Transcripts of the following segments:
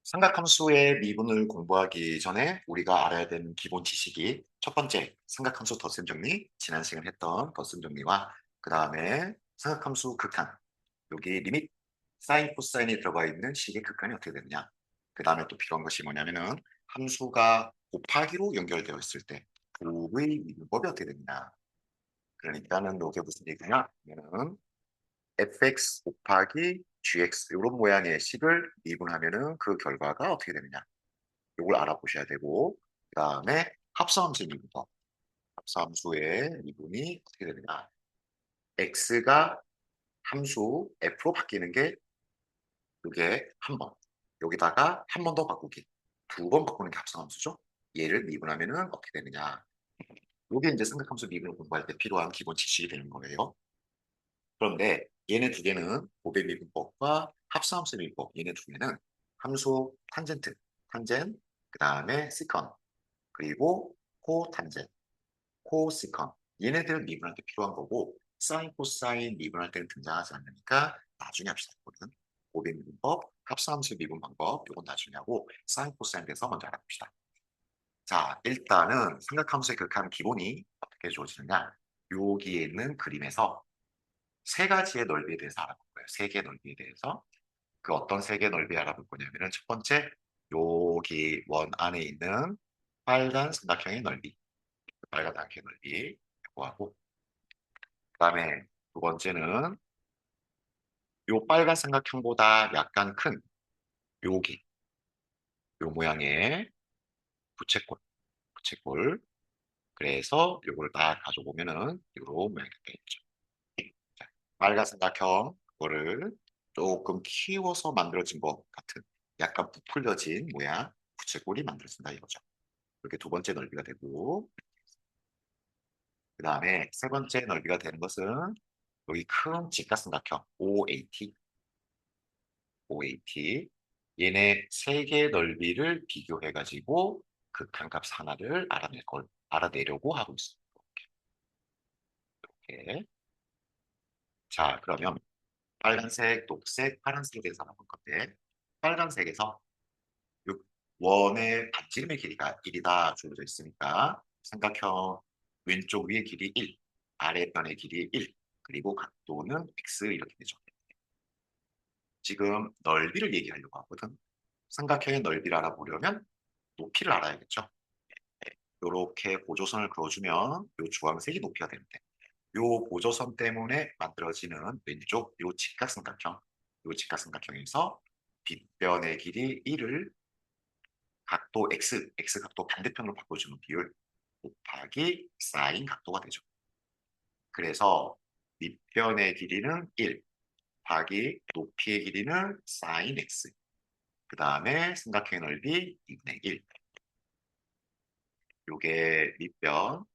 삼각함수의 미분을 공부하기 전에 우리가 알아야 되는 기본 지식이 첫 번째, 삼각함수 덧셈 정리, 지난 시간에 했던 덧셈 정리와 그 다음에 삼각함수 극한, 여기 리밋, 사인, 코사인이 들어가 있는 식의 극한이 어떻게 되느냐. 그 다음에 또 필요한 것이 뭐냐면은 함수가 곱하기로 연결되어 있을 때 부의 미분법이 어떻게 되느냐. 그러니까는 이게 무슨 얘기냐? 는 fx 곱하기 gx 이런 모양의 식을 미분하면은 그 결과가 어떻게 되느냐. 이걸 알아보셔야 되고 그 다음에 합성함수의 미분법. 합성함수의 미분이 어떻게 되느냐. x가 함수 f로 바뀌는 게 이게 한 번. 여기다가 한 번 더 바꾸기. 두 번 바꾸는 게 합성함수죠. 얘를 미분하면은 어떻게 되느냐. 이게 이제 삼각함수 미분을 공부할 때 필요한 기본 지식이 되는 거예요. 그런데 얘네 두 개는 고배 미분법과 합성함수 미분법 얘네 두 개는 함수 탄젠트, 탄젠, 그 다음에 시컨, 그리고 코탄젠, 코시컨 얘네들 미분할 때 필요한 거고 사인, 코사인 미분할 때는 등장하지 않으니까 나중에 합시다. 이거는 고배 미분법, 합성함수 미분 방법 이건 나중에 하고 사인, 코사인에 대해서 먼저 알아봅시다. 자, 일단은 삼각함수의 극한 기본이 어떻게 주어지느냐. 여기에 있는 그림에서 세 가지의 넓이에 대해서 알아볼 거예요. 세 개의 넓이에 대해서. 그 어떤 세 개의 넓이 알아볼 거냐면은 첫 번째, 여기 원 안에 있는 빨간 삼각형의 넓이. 빨간 삼각형의 넓이. 이거 하고. 그 다음에 두 번째는 요 빨간 삼각형보다 약간 큰 여기, 요 모양의 부채꼴. 부채꼴. 그래서 요거를 딱 가져보면은 요런 모양이 되겠죠. 자, 빨간 삼각형, 그거를 조금 키워서 만들어진 것 같은 약간 부풀려진 모양 부채꼴이 만들어진다 이거죠. 이렇게 두 번째 넓이가 되고 그 다음에 세 번째 넓이가 되는 것은 여기 큰 직각삼각형 OAT, OAT 얘네 세 개의 넓이를 비교해가지고 극한값 하나를 알아내려고 하고 있습니다. 이렇게. 자, 그러면 빨간색, 녹색, 파란색에 대해서 알아볼 건데 빨간색에서 원의 반지름의 길이가 1이다 주어져 있으니까 삼각형 왼쪽 위의 길이 1, 아래편의 길이 1, 그리고 각도는 x 이렇게 되죠. 지금 넓이를 얘기하려고 하거든. 삼각형의 넓이를 알아보려면 높이를 알아야겠죠. 이렇게 보조선을 그어주면 이 주황색이 높이가 되는데 이 보조선 때문에 만들어지는 왼쪽 이 직각삼각형, 이 직각삼각형에서 빗변의 길이 1을 각도 x 각도 반대편으로 바꿔주는 비율 곱하기 사인 각도가 되죠. 그래서 밑변의 길이는 1, 곱하기 높이의 길이는 사인 x. 그 다음에 삼각형의 넓이 2분의 1. 요게 밑변,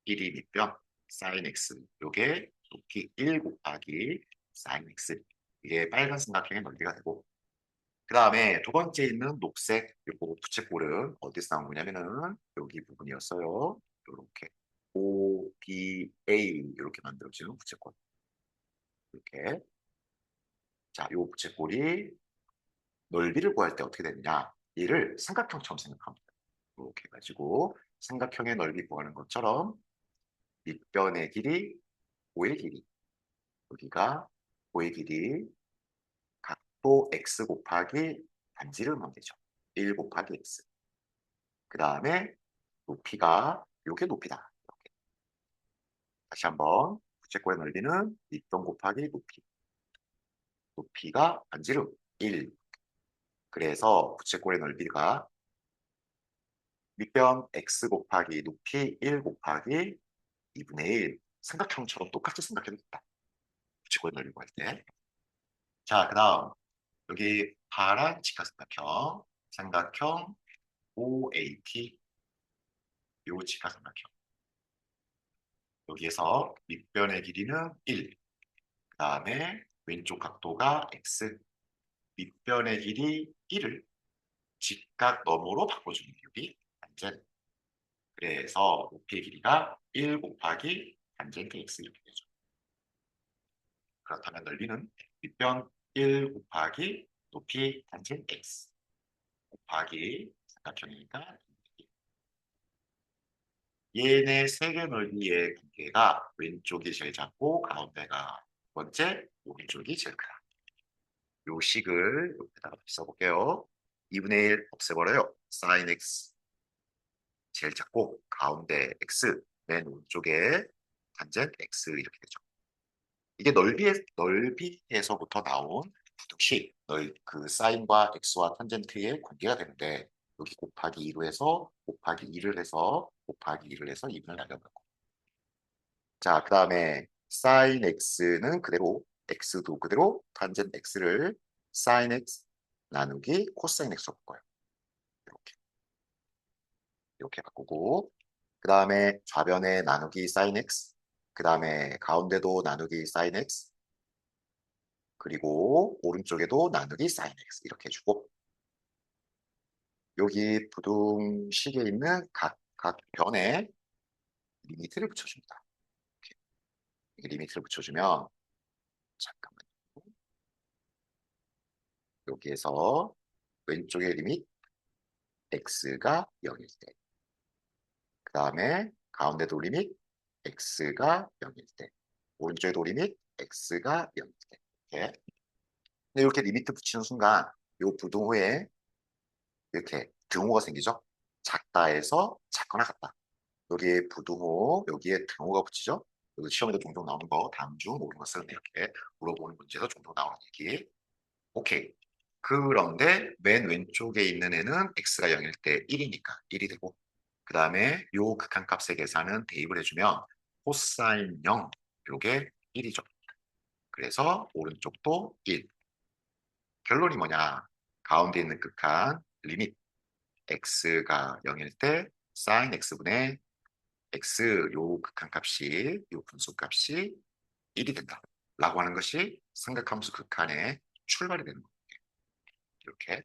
1이 밑변, 사인 x. 요게 높이 1 곱하기 사인 x. 이게 빨간 삼각형의 넓이가 되고 그 다음에 두 번째 있는 녹색 요거 부채꼴은 어디서 나온 거냐면은 여기 부분이었어요. 이렇게 O, B, A 이렇게 만들어지는 부채꼴. 이렇게. 자, 요 부채꼴이 넓이를 구할 때 어떻게 되느냐. 얘를 삼각형처럼 생각합니다. 이렇게 해가지고 삼각형의 넓이 구하는 것처럼 밑변의 길이, O의 길이. 여기가 O의 길이 각도 X 곱하기 반지름 하면 되죠. 1 곱하기 X. 그 다음에 높이가 요게 높이다. 이렇게. 다시 한번 부채꼴의 넓이는 밑변 곱하기 높이. 높이가 반지름 1. 그래서 부채꼴의 넓이가 밑변 x 곱하기 높이 1 곱하기 2분의 1. 삼각형처럼 똑같이 생각해도 된다. 부채꼴의 넓이 구할 때. 자, 그 다음 여기 파란 직각삼각형. 삼각형 OAT. 요 직각삼각형. 여기에서 밑변의 길이는 1. 그 다음에 왼쪽 각도가 x. 밑변의 길이 1을 직각 너머로 바꿔주는 비율이 단젠. 그래서 높이의 길이가 1 곱하기 단젠트 x 이렇게 되죠. 그렇다면 넓이는 밑변 1 곱하기 높이 단젠트 x. 곱하기 삼각형이니까 얘네 세 개 넓이의 관계가 왼쪽이 제일 작고 가운데가 두 번째, 오른쪽이 제일 크다. 요 식을 여기다가 써볼게요. 2분의 1 없애버려요. sin x 제일 작고 가운데 x 맨 오른쪽에 탄젠 x 이렇게 되죠. 이게 넓이에서부터 나온 부등식 그 사인과 x와 탄젠트의 관계가 되는데 여기 곱하기 2로 해서 곱하기 2를 해서 곱하기 2를 해서 2분을 날려놓고 자, 그 다음에 sin x는 그대로 x도 그대로 탄젠 x를 sin x 나누기 코사인 x로 바꿔요. 이렇게 이렇게 바꾸고 그 다음에 좌변에 나누기 sin x 그 다음에 가운데도 나누기 sin x 그리고 오른쪽에도 나누기 sin x 이렇게 해주고 여기 부등식에 있는 각 변에 리미트를 붙여줍니다. 이렇게 리미트를 붙여주면 잠깐만 여기에서 왼쪽의 리밋 x가 0일 때, 그 다음에 가운데도 리밋 x가 0일 때, 오른쪽에도 리밋 x가 0일 때. 이렇게. 근데 이렇게 리미트 붙이는 순간 이 부등호에 이렇게 등호가 생기죠. 작다에서 작거나 같다. 여기에 부등호, 여기에 등호가 붙이죠. 여기 시험에도 종종 나오는 거, 다음 중 모르는 것은 이렇게 물어보는 문제에서 종종 나오는 얘기. 오케이. 그런데 맨 왼쪽에 있는 애는 x가 0일 때 1이니까 1이 되고 그 다음에 요 극한값의 계산은 대입을 해주면 코사인 0 요게 1이죠. 그래서 오른쪽도 1. 결론이 뭐냐? 가운데 있는 극한 리밋 x가 0일 때 sin x분의 x 요 극한값이 요 분수값이 1이 된다. 라고 하는 것이 삼각함수 극한의 출발이 되는 거예요. 이렇게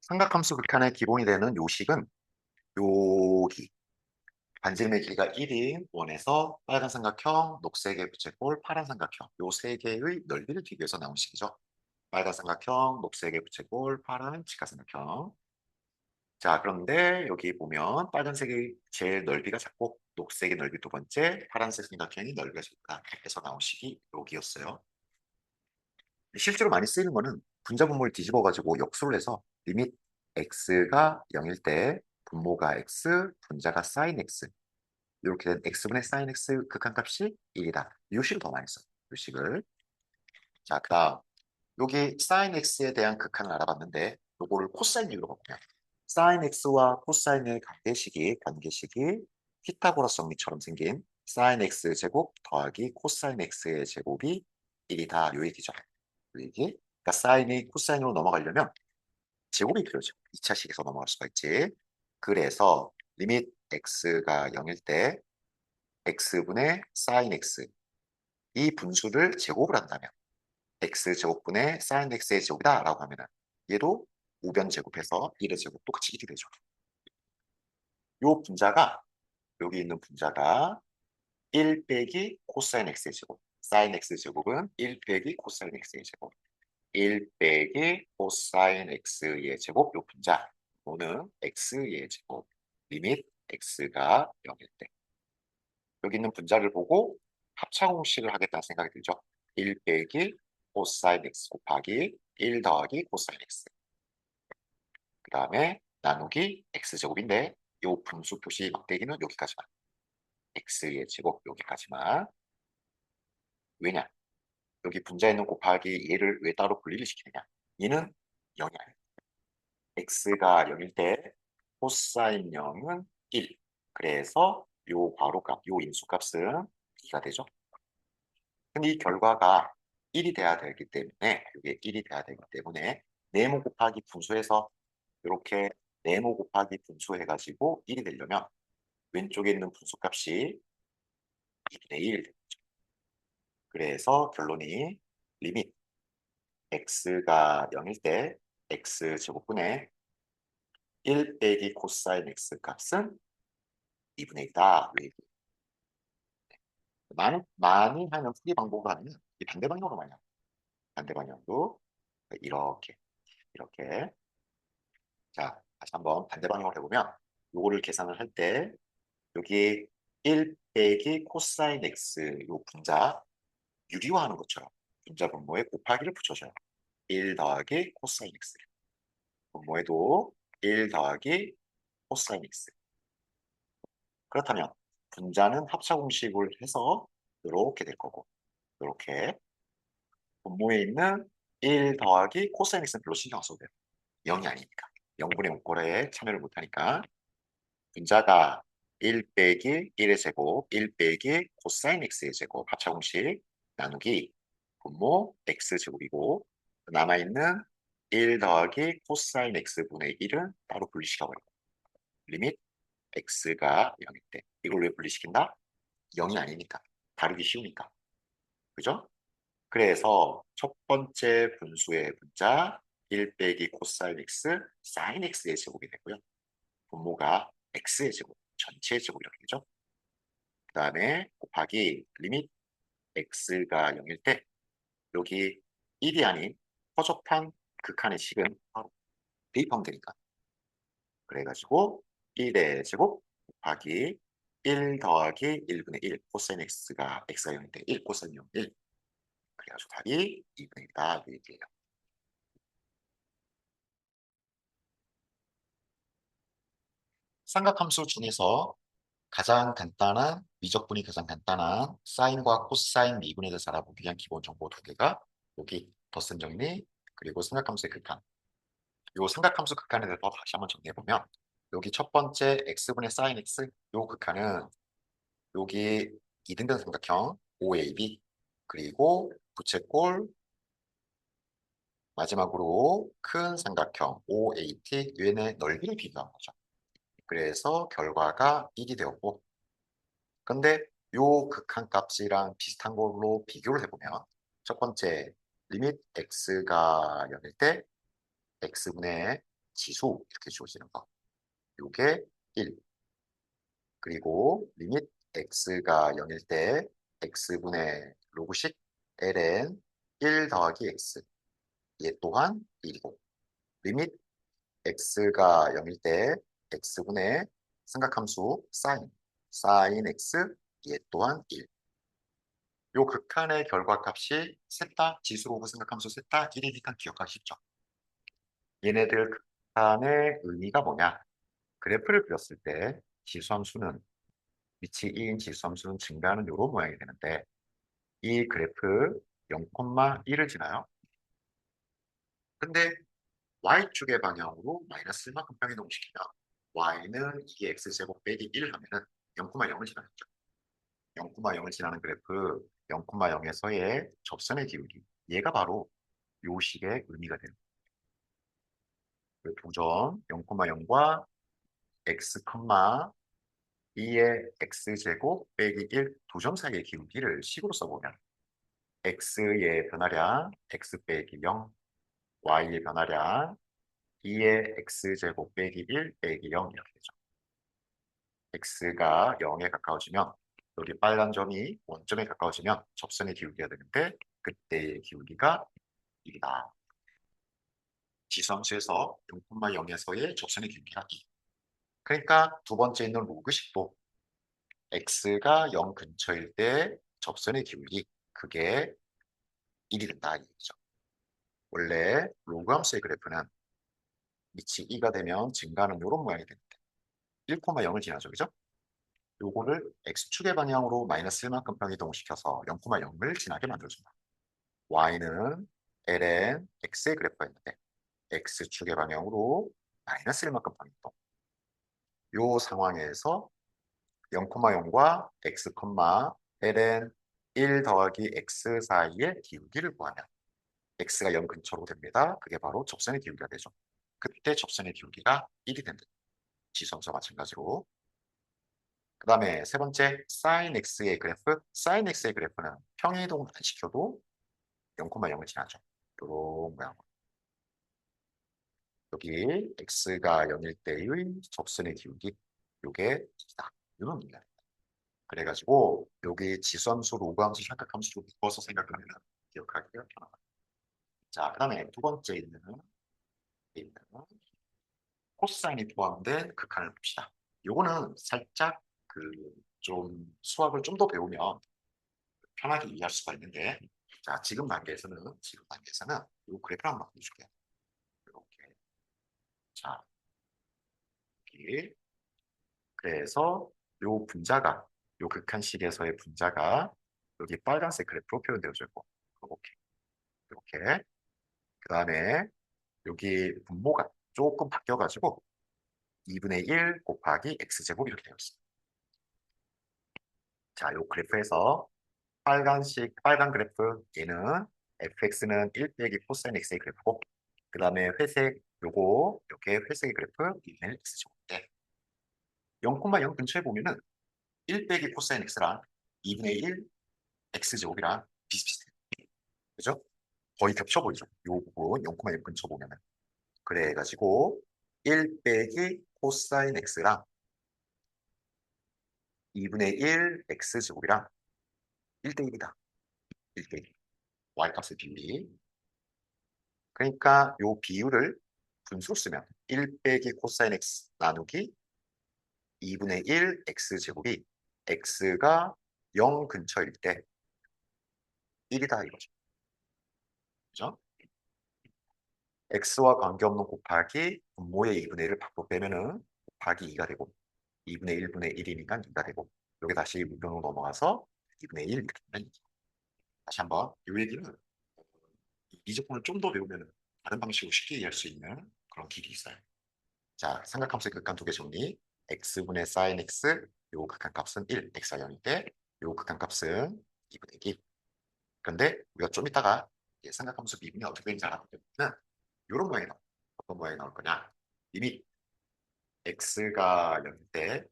삼각함수 극한의 기본이 되는 요식은 여기 반지름의 길이가 1인 원에서 빨간 삼각형, 녹색의 부채꼴, 파란 삼각형 요 세 개의 넓이를 비교해서 나온 식이죠. 빨간 삼각형, 녹색의 부채꼴, 파란 직각삼각형. 자, 그런데 여기 보면 빨간색이 제일 넓이가 작고 녹색의 넓이 두 번째, 파란색 삼각형이 넓이가 작다 해서 나온 식이 여기였어요. 실제로 많이 쓰이는 거는 분자분모를 뒤집어 가지고 역수를 해서 리밋 x가 0일 때 분모가 x, 분자가 sin x 이렇게 된 x분의 sin x 극한값이 1이다. 이 식을 더 많이 써요. 이 식을. 자, 그 다음 여기 sin x에 대한 극한을 알아봤는데 요거를 코사인 유로 바꾸면 sin x와 코사인의 관계식이 피타고라스 정리처럼 생긴 sin x 제곱 더하기 코사인 x의 제곱이 1이다. 요 얘기죠. 요 얘기. 그러니까 사인이 코사인으로 넘어가려면 제곱이 필요죠. 2차 식에서 넘어갈 수가 있지. 그래서 리밋 x가 0일 때 x분의 sin x 이 분수를 제곱을 한다면 x제곱분의 sin x의 제곱이다 라고 하면은 얘도 우변 제곱해서 1의 제곱 똑같이 1이 되죠. 요 분자가 여기 있는 분자가 1 빼기 코사인 x의 제곱 sin x 제곱은 1 빼기 코사인 x의 제곱 1 빼기 코사인 x의 제곱 요 분자 또는 x의 제곱 리밋 x가 0일 때 여기 있는 분자를 보고 합차 공식을 하겠다는 생각이 들죠. 1 빼기 코사인 x 곱하기 1 더하기 코사인 x 그 다음에 나누기 x제곱인데 요 분수 표시 막대기는 여기까지만 x의 제곱 여기까지만 왜냐? 여기 분자에 있는 곱하기 얘를 왜 따로 분리를 시키느냐? 얘는 0이 아니야. x가 0일 때 코사인 0은 1 그래서 요 괄호값, 요 인수값은 2가 되죠. 근데 이 결과가 1이 돼야 되기 때문에 이게 1이 돼야 되기 때문에 네모 곱하기 분수해서 이렇게 네모 곱하기 분수해가지고 1이 되려면 왼쪽에 있는 분수값이 2분의 1 그래서 결론이 리밋 x가 0일 때 x제곱분의 1 빼기 코사인 x 값은 2분의 1이다. 많이 하는 풀이 방법을 하면 이 반대 방향으로 많이 합니다. 반대 방향도 이렇게, 이렇게. 자, 다시 한번 반대 방향으로 해보면, 요거를 계산을 할 때, 여기 1 빼기 코사인 x 요 분자, 유리화하는 것처럼 분자 분모에 곱하기를 붙여줘요. 1 더하기 코사인 x. 분모에도 1 더하기 코사인 x. 그렇다면 분자는 합차 공식을 해서 이렇게 될 거고, 이렇게 분모에 있는 1 더하기 코사인 x는 별로 신경 안 써도 돼요. 0이 아니니까. 0분의 5꼴에 참여를 못하니까 분자가 1 빼기 1의 제곱, 1 빼기 코사인 x의 제곱 합차 공식 나누기 분모 x제곱이고, 남아있는 1 더하기 코사인 x분의 1은 따로 분리시켜버리고, 리밋 x가 0일 때 이걸 왜 분리시킨다? 0이 아니니까. 다루기 쉬우니까. 그죠? 그래서 첫 번째 분수의 분자 1 빼기 코사인 x 사인 x의 제곱이 되고요. 분모가 x의 제곱, 전체의 제곱 이렇게 되죠. 그 다음에 곱하기 리밋 x가 0일 때 여기 1이 아닌 허접한 극한의 식은 바로 대입하면 되니까. 그래가지고 1의 제곱 곱하기 1 더하기 1분의 1 코사인 x가 0일 때 1 코사인 0, 1. 그래가지고 답이 2분의 1이다. 이 얘기예요. 삼각함수 중에서 가장 간단한, 미적분이 가장 간단한 사인과 코사인 미분에 대해서 알아보기 위한 기본 정보 두 개가 여기 덧셈 정리, 그리고 삼각함수의 극한. 이 삼각함수 극한에 대해서 다시 한번 정리해보면, 여기 첫 번째 x분의 사인 x, 요 극한은 여기 이등변 삼각형 OAB, 그리고 부채꼴, 마지막으로 큰 삼각형 OAT, 얘네 넓이를 비교한 거죠. 그래서 결과가 1이 되었고, 근데 요 극한값이랑 비슷한 걸로 비교를 해보면, 첫 번째 리밋 x가 0일 때 x분의 지수 이렇게 주어지는 거, 요게 1. 그리고 리밋 x가 0일 때 x분의 로그식 ln 1 더하기 x, 얘 또한 1이고, 리밋 x가 0일 때 x분의 삼각함수 사인 x, 얘 또한 1. 요 극한의 결과값이 셋 다 지수로 오고 생각하면서 셋 다 1이니까 기억하기 쉽죠. 얘네들 극한의 의미가 뭐냐? 그래프를 그렸을 때 지수함수는, 위치 2인 지수함수는 증가하는 요런 모양이 되는데, 이 그래프 0,1을 지나요. 근데 y축의 방향으로 마이너스 1만큼 평이동시키면 y는 2x제곱 빼기 1 하면은 0,0을 지나겠죠. 0,0을 지나는 그래프 0,0에서의 접선의 기울기, 얘가 바로 요 식의 의미가 되는 거예요. 그 도점 0,0과 x, 2의 x제곱 빼기 1 두 점 사이의 기울기를 식으로 써보면 x의 변화량 x 빼기 0, y의 변화량 2의 x제곱 빼기 1 빼기 0 이렇게 되죠. x가 0에 가까워지면, 여기 빨간 점이 원점에 가까워지면 접선의 기울기가 되는데, 그때의 기울기가 1이다. 지수함수에서 0,0에서의 접선의 기울기가 2. 그러니까 두 번째 있는 로그식도 x가 0 근처일 때 접선의 기울기, 그게 1이 된다 이 얘기죠. 원래 로그함수의 그래프는 밑이 2가 되면 증가하는 이런 모양이 되는데 1,0을 지나죠, 그죠? 요거를 x축의 방향으로 마이너스 1만큼 평이동시켜서 0,0을 지나게 만들어준다. y는 ln x의 그래프가 있는데 x축의 방향으로 마이너스 1만큼 평이동. 요 상황에서 0,0과 x, ln 1 더하기 x 사이의 기울기를 구하면 x가 0 근처로 됩니다. 그게 바로 접선의 기울기가 되죠. 그때 접선의 기울기가 1이 된다. 지수함수와 마찬가지로. 그 다음에 세 번째 sin x의 그래프. sin x의 그래프는 평이동을 안 시켜도 0,0을 지나죠. 이런 모양으로. 여기 x가 0일 때의 접선의 기울기, 요게 2다. 이런 의미가 됩니다. 그래가지고 여기 지수함수, 로그함수, 삼각함수로 묶어서 생각하면 기억하기가 편하다. 자, 그 다음에 두 번째 있는 코사인이 포함된 극한을 봅시다. 요거는 살짝 그 좀 수학을 좀 더 배우면 편하게 이해할 수가 있는데, 자, 지금 단계에서는 요 그래프를 한번 보여줄게요. 이렇게. 자, 여기. 그래서 요 극한식에서의 분자가 여기 빨간색 그래프로 표현되어져 있고, 이렇게. 그 다음에 여기 분모가 조금 바뀌어가지고 2분의 1 곱하기 x제곱 이렇게 되어 있습니다. 자, 요 그래프에서 빨간 그래프 얘는 fx는 1 빼기 코사인 x의 그래프고, 그 다음에 회색 요거 이렇게 회색의 그래프 2분의 x제곱인데 0,0 근처에 보면은 1 빼기 코사인 x랑 2분의 1 x제곱이랑 비슷비슷해요. 그죠? 거의 겹쳐 보이죠? 요 부분 0,0 근처 보면은. 그래가지고 1 빼기 코사인 x랑 2분의 1 x제곱이랑 1대 1이다. 1대 1. y값의 비율이. 그러니까 요 비율을 분수로 쓰면 1 빼기 코사인 x 나누기 2분의 1 x제곱이 x가 0 근처일 때 1이다 이거죠. 그죠? x와 관계없는 곱하기 분모의 2분의 1을 밖으로 빼면은 곱하기 2가 되고 2분의 1분의 1이니까 2가 되고 여기 다시 무변으로 넘어가서 2분의 1 이렇게 되면 2. 다시 한번 이 얘기는 이 조건을 좀 더 배우면 다른 방식으로 쉽게 이해할 수 있는 그런 길이 있어요. 자, 삼각함수의 극한 두 개 정리. x분의 sin x, 요 극한값은 1, x가 0일 때, 요 극한값은 2분의 1. 그런데 우리가 좀 이따가 삼각함수 미분이 어떻게 되는지 알아보면 이런 모양이 나와요. 어떤 모양이 나올 거냐? 이미 x가 0일 때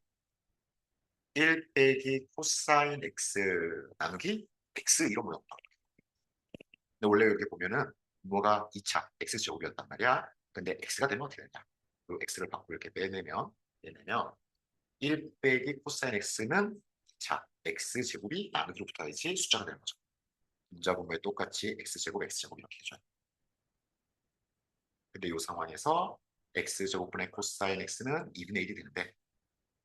1 빼기 코사인 x 나누기 x 이런 모양. 근데 원래 여기 보면은 뭐가 2차 x제곱이었단 말이야. 근데 x가 되면 어떻게 되냐? 그 x를 밖으로 이렇게 빼내면 1 빼기 코사인 x는 자 x제곱이 나누기로 붙어야지 숫자가 되는 거죠. 분자 분모에 똑같이 x제곱 이렇게 해줘요. 근데 이 상황에서 x제곱분의 코사인 x는 2분의 1이 되는데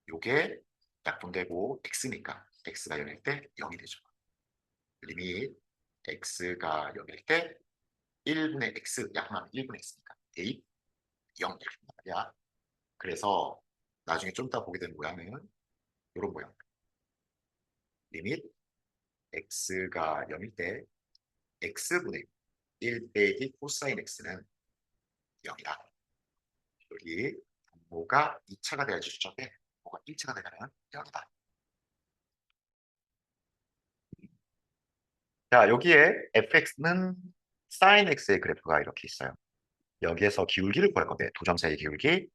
요게 약분되고 x니까 x가 0일 때 0이 되죠. 리밋 x가 0일 때 1분의 x 약분하면 1분의 x니까 대입 0 이렇게 된단 말이야. 그래서 나중에 좀 이따 보게 되는 모양은 이런 모양. 리밋 x가 0일 때 x분의 1 빼기 코사인 x는 0이다. 여기 분모가 2차가 돼야지 숫자인데 분모가 1차가 되면 0이다. 자, 여기에 fx는 sin x의 그래프가 이렇게 있어요. 여기에서 기울기를 구할 건데 두 점 사이의 기울기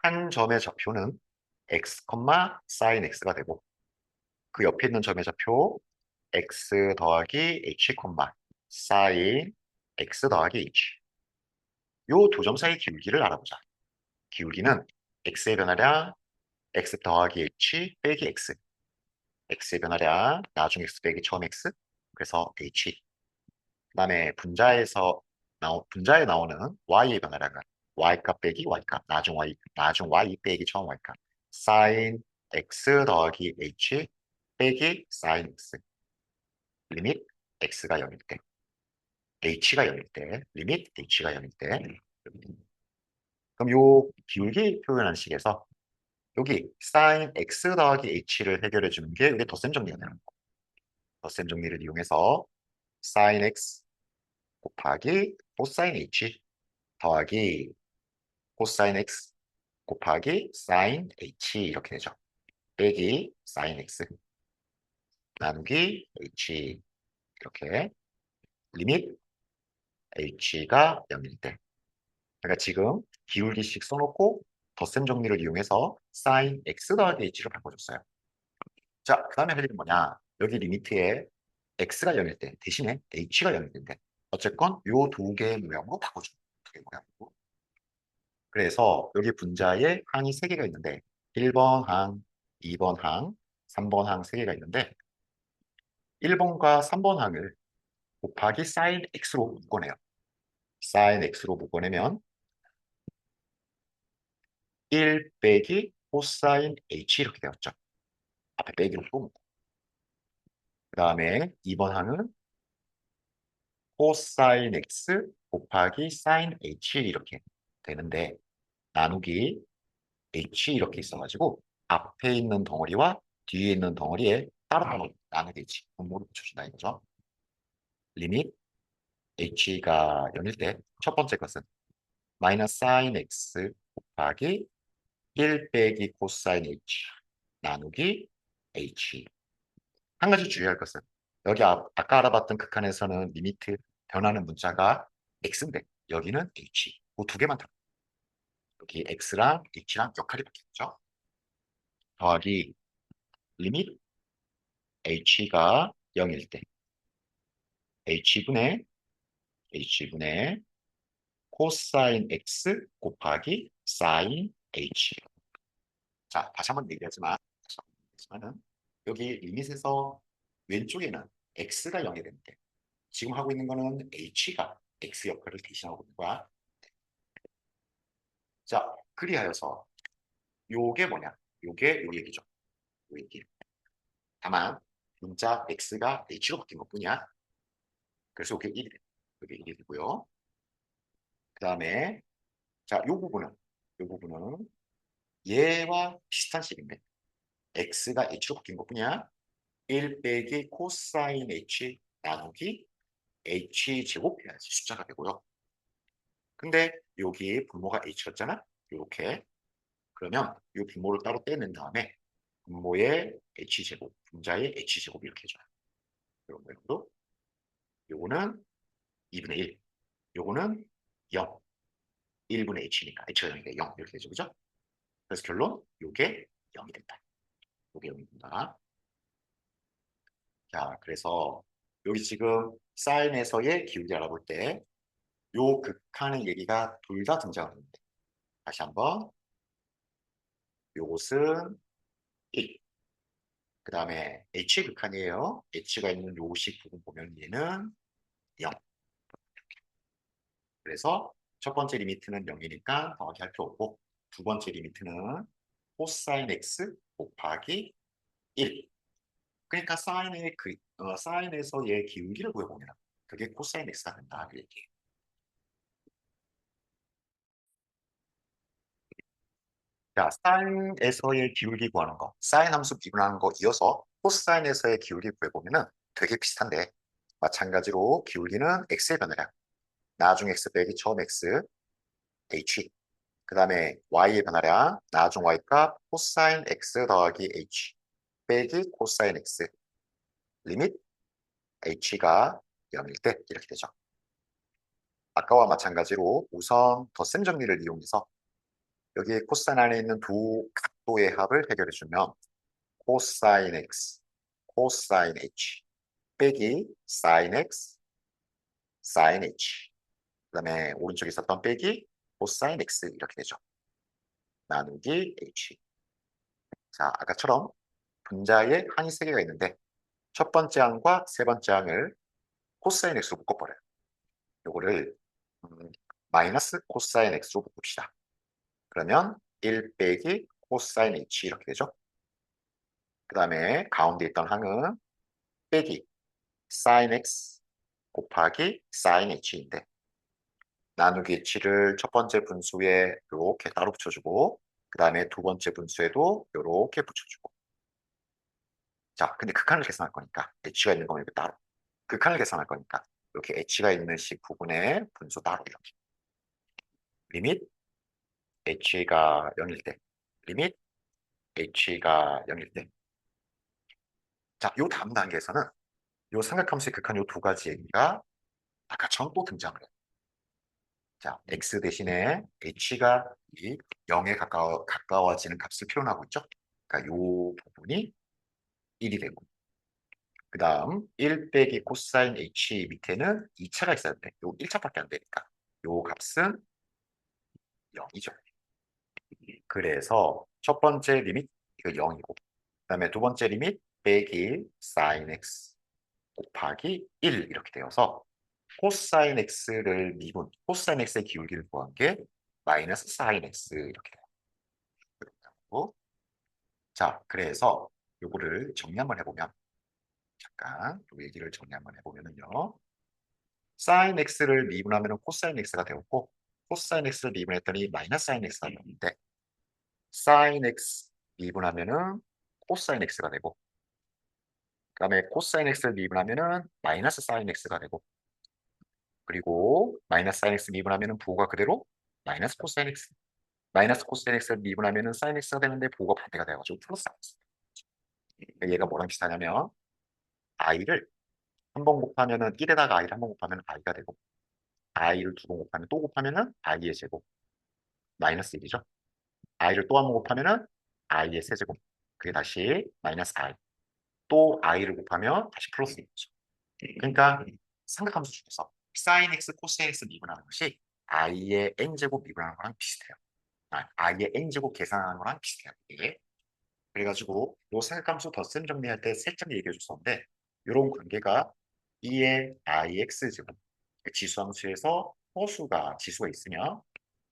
한 점의 좌표는 x, sin x가 되고 그 옆에 있는 점의 좌표 x 더하기 h, sin x 더하기 h. 요 두 점 사이 기울기를 알아보자. 기울기는 x의 변화량 x 더하기 h 빼기 x. x의 변화량 나중 x 빼기 처음 x. 그래서 h. 그다음에 분자에 나오는 y의 변화량은 y값 빼기 y값. 나중 y 빼기 처음 y값. sin x 더하기 h 빼기 sin x. 리밋 x가 0일 때. h가 0일 때. 리밋 h가 0일 때. 그럼 요 기울기 표현하는 식에서 여기 sin x 더하기 h를 해결해 주는 게 이게 덧셈 정리가 되는 거. 덧셈 정리를 이용해서 sin x 곱하기 cosine h 더하기 cosine x 곱하기 sin h 이렇게 되죠. 빼기 sin x 나누기 h 이렇게 리밋 h가 0일 때. 그러니까 지금 기울기씩 써놓고 덧셈 정리를 이용해서 sin x 더하기 h를 바꿔줬어요. 자, 그 다음에 할 일은 뭐냐? 여기 리미트에 x가 0일 때 대신에 h가 0일 때인데 어쨌건 요 두 개의 모양으로 바꿔주는 두 개의 모양으로. 그래서 여기 분자에 항이 세 개가 있는데 1번 항, 2번 항, 3번 항 세 개가 있는데 1번과 3번 항을 곱하기 sin x로 묶어내요. sin x로 묶어내면 1 빼기 코사인 h 이렇게 되었죠. 앞에 빼기로 또 묶고. 그 다음에 2번 항은 코사인 x 곱하기 sin h 이렇게 되는데 나누기 h 이렇게 있어가지고 앞에 있는 덩어리와 뒤에 있는 덩어리에 따로 나누겠지. 분모를 붙여준다 이거죠. 리밋 h가 0일 때 첫 번째 것은 마이너스 sin x 곱하기 1 빼기 코사인 h 나누기 h. 한 가지 주의할 것은 여기 아까 알아봤던 극한에서는 리미트 변하는 문자가 x인데 여기는 h. 그 두 개만 들어. 여기 x랑 h랑 역할이 바뀌었죠. 더하기 리밋 h가 0일 때 h분의 코사인 x 곱하기 사인 h. 자, 다시 한번 얘기하지만은 여기 리밋에서 왼쪽에는 x가 0이 되는데 지금 하고 있는 거는 h가 x 역할을 대신하고 있는 거야. 자, 그리하여서 요게 뭐냐? 요게 요 얘기죠. 요 얘기. 다만 문자 x가 h로 바뀐 것뿐이야. 그래서 요게 1이 돼. 요게 1이 되고요. 그 다음에 자, 요 부분은 얘와 비슷한 식인데 x가 h로 바뀐 것뿐이야. 1 빼기 코사인 h 나누기 h 제곱 해야지 숫자가 되고요. 근데 여기 분모가 h였잖아. 이렇게 그러면 이 분모를 따로 떼낸 다음에 분모의 h제곱, 분자의 h제곱 이렇게 해줘요. 이런 모양으로 요거는 2분의 1, 요거는 0, 1분의 h니까 h가 0이니까 0 이렇게 되죠. 그죠? 그래서 결론 요게 0이 된다. 요게 0이 된다. 자, 그래서 여기 지금 사인에서의 기울기 알아볼 때 요 극한의 얘기가 둘 다 등장하는데 다시 한번 요것은 1. 그 다음에 h의 극한이에요. h가 있는 요식 부분 보면 얘는 0. 그래서 첫 번째 리미트는 0이니까 더하기 할 필요 없고 두 번째 리미트는 코사인 x 곱하기 1. 그러니까 사인에서의 기울기를 구해보면 그게 코사인 x가 된다. 그 얘기예요. 자, 사인에서의 기울기 구하는 거, 사인 함수 미분하는 거 이어서 코사인에서의 기울기 구해보면은 되게 비슷한데 마찬가지로 기울기는 x의 변화량, 나중 x 빼기 처음 x, h. 그 다음에 y의 변화량, 나중 y값 코사인 x 더하기 h 빼기 코사인 x, 리밋 h가 0일 때 이렇게 되죠. 아까와 마찬가지로 우선 덧셈 정리를 이용해서 여기 코사인 안에 있는 두 각도의 합을 해결해주면 코사인 x, 코사인 h 빼기 사인 x, 사인 h. 그 다음에 오른쪽에 있었던 빼기 코사인 x 이렇게 되죠. 나누기 h. 자, 아까처럼 분자에 항이 세 개가 있는데 첫 번째 항과 세 번째 항을 코사인 x로 묶어버려요. 요거를 마이너스 코사인 x로 묶읍시다. 그러면 1 빼기 코사인 h 이렇게 되죠. 그 다음에 가운데 있던 항은 빼기 사인 x 곱하기 사인 h인데 나누기 h를 첫 번째 분수에 이렇게 따로 붙여주고 그 다음에 두 번째 분수에도 이렇게 붙여주고 자, 근데 극한을 계산할 거니까 h가 있는 거면 이렇게 따로 극한을 계산할 거니까 이렇게 h가 있는 식 부분에 분수 따로 이렇게 리밋 h가 0일 때 리밋 h가 0일 때 자, 요 다음 단계에서는 요 삼각함수의 극한 요 두 가지 얘기가 아까처럼 또 등장을 해요. 자, x 대신에 h가 이 0에 가까워지는 값을 표현하고 있죠. 그러니까 요 부분이 1이 되고 그 다음 1 빼기 코사인 h 밑에는 2차가 있어야 돼. 요 1차밖에 안 되니까 요 값은 0이죠. 그래서 첫 번째 리밋 이거 0이고 그 다음에 두 번째 리밋 빼기 sin x 곱하기 1 이렇게 되어서 코사인 x를 미분, 코사인 x의 기울기를 구한 게 마이너스 사인 x 이렇게 돼요. 자, 그래서 요거를 정리 한번 해보면, 잠깐 요 얘기를 정리 한번 해보면은요. 사인 x를 미분하면 코사인 x가 되었고, 코사인 x를 미분했더니 마이너스 사인 x가 되었는데, 사인 x 미분하면은 코사인 x가 되고, 그다음에 코사인 x를 미분하면은 마이너스 사인 x가 되고, 그리고 마이너스 사인 x 미분하면은 부호가 그대로 마이너스 코사인 x, 마이너스 코사인 x를 미분하면은 사인 x가 되는데 부호가 반대가 돼가지고 플러스 x. 얘가 뭐랑 비슷하냐면 i를 한 번 곱하면은 1에다가 i를 한 번 곱하면 i가 되고, i를 두 번 곱하면 또 곱하면은 i의 제곱 마이너스 1이죠. i를 또 한 번 곱하면은 i의 세제곱, 그게 다시 마이너스 i, 또 i를 곱하면 다시 플러스 1이죠. 그러니까 삼각함수 중에서 sin x, cos x 미분하는 것이 i의 n제곱 미분하는 거랑 비슷해요. i의 n제곱 계산하는 거랑 비슷해요. 이게. 그래가지고 요 삼각함수 덧셈 정리할 때 살짝 얘기해 줬었는데, 이런 관계가 2의 ix제곱, 지수함수에서 호수가 지수가 있으면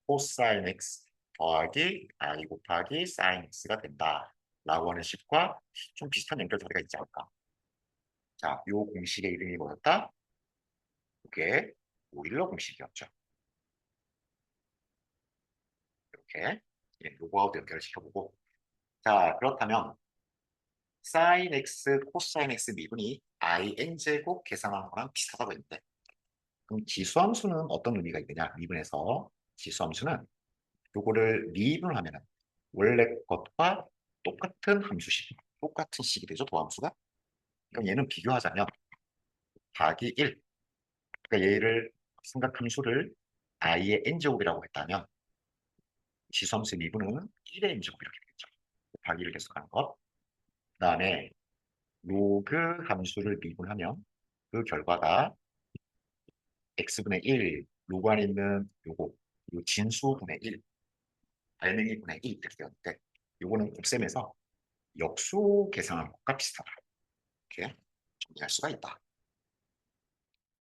코사인 x 더하기 i 곱하기 sin x가 된다 라고 하는 식과 좀 비슷한 연결고리가 있지 않을까. 자, 요 공식의 이름이 뭐였다? 이게 오일러 공식이었죠. 이렇게 요거하고 연결을 시켜보고, 자, 그렇다면 sin x, 코사인 x 미분이 in제곱 계산하는 거랑 비슷하다고 했는데, 그럼 지수함수는 어떤 의미가 있느냐? 미분에서 지수함수는 요거를 미분을 하면은 원래 것과 똑같은 함수식, 똑같은 식이 되죠, 도함수가. 그럼 얘는 비교하자면 더하기 1, 그러니까 얘를 삼각함수를 i의 n제곱이라고 했다면 지수함수 미분은 1의 n제곱 이렇게 되겠죠. 곱하기 1을 계속하는 것. 그 다음에 로그 함수를 미분하면 그 결과가 x분의 1, 로그 안에 있는 요거, 요 진수분의 1, 알맹이분의 1 이렇게 되었는데, 요거는 곱셈에서 역수 계산한 것과 비슷하다. 이렇게 정리할 수가 있다.